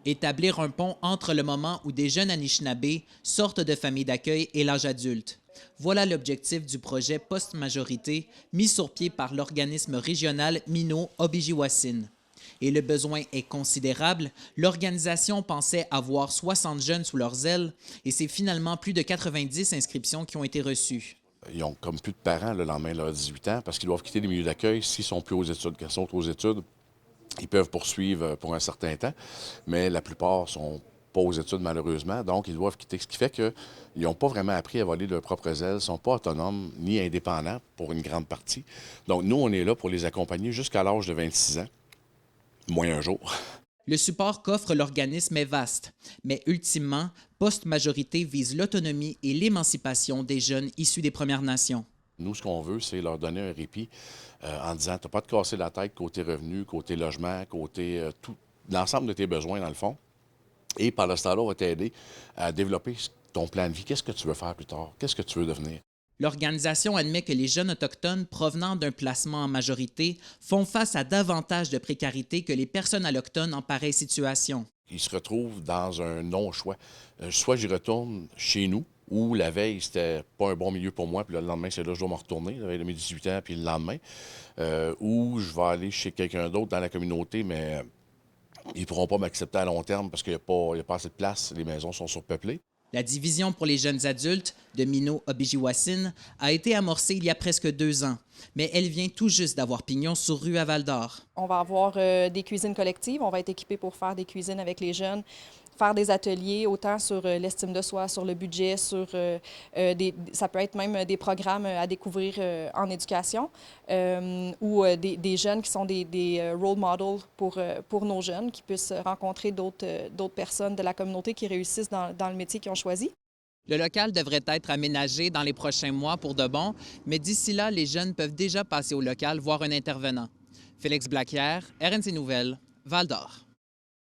Établir un pont entre le moment où des jeunes Anishinabés sortent de familles d'accueil et l'âge adulte. Voilà l'objectif du projet Post-Majorité mis sur pied par l'organisme régional Mino Obijiwasin. Et le besoin est considérable. L'organisation pensait avoir 60 jeunes sous leurs ailes et c'est finalement plus de 90 inscriptions qui ont été reçues. Ils ont comme plus de parents le lendemain de leurs 18 ans parce qu'ils doivent quitter les milieux d'accueil s'ils sont plus aux études. Quand ils sont aux études, ils peuvent poursuivre pour un certain temps, mais la plupart sont pas aux études malheureusement, donc ils doivent quitter. Ce qui fait qu'ils n'ont pas vraiment appris à voler de leurs propres ailes, ne sont pas autonomes ni indépendants pour une grande partie. Donc nous, on est là pour les accompagner jusqu'à l'âge de 26 ans, moins un jour. Le support qu'offre l'organisme est vaste, mais ultimement, Post-Majorité vise l'autonomie et l'émancipation des jeunes issus des Premières Nations. Nous, ce qu'on veut, c'est leur donner un répit en disant, tu n'as pas de casser la tête côté revenu, côté logement, côté tout, l'ensemble de tes besoins, dans le fond. Et par le temps-là, on va t'aider à développer ton plan de vie. Qu'est-ce que tu veux faire plus tard? Qu'est-ce que tu veux devenir? L'organisation admet que les jeunes autochtones provenant d'un placement en majorité font face à davantage de précarité que les personnes allochtones en pareille situation. Ils se retrouvent dans un non-choix. Soit j'y retourne chez nous, ou la veille, c'était pas un bon milieu pour moi, puis là, le lendemain, c'est là que je dois me retourner, la veille de mes 18 ans, puis le lendemain. Ou je vais aller chez quelqu'un d'autre dans la communauté, mais ils ne pourront pas m'accepter à long terme parce qu'il n'y a pas assez de place, les maisons sont surpeuplées. La division pour les jeunes adultes de Mino Obijiwasin a été amorcée il y a presque 2 ans, mais elle vient tout juste d'avoir pignon sur rue à Val-d'Or. On va avoir des cuisines collectives, on va être équipés pour faire des cuisines avec les jeunes, faire des ateliers autant sur l'estime de soi, sur le budget, sur ça peut être même des programmes à découvrir en éducation ou des jeunes qui sont des role models pour nos jeunes, qui puissent rencontrer d'autres personnes de la communauté qui réussissent dans le métier qu'ils ont choisi. Le local devrait être aménagé dans les prochains mois pour de bon, mais d'ici là, les jeunes peuvent déjà passer au local voir un intervenant. Félix Blaquière, RNC Nouvelles, Val-d'Or.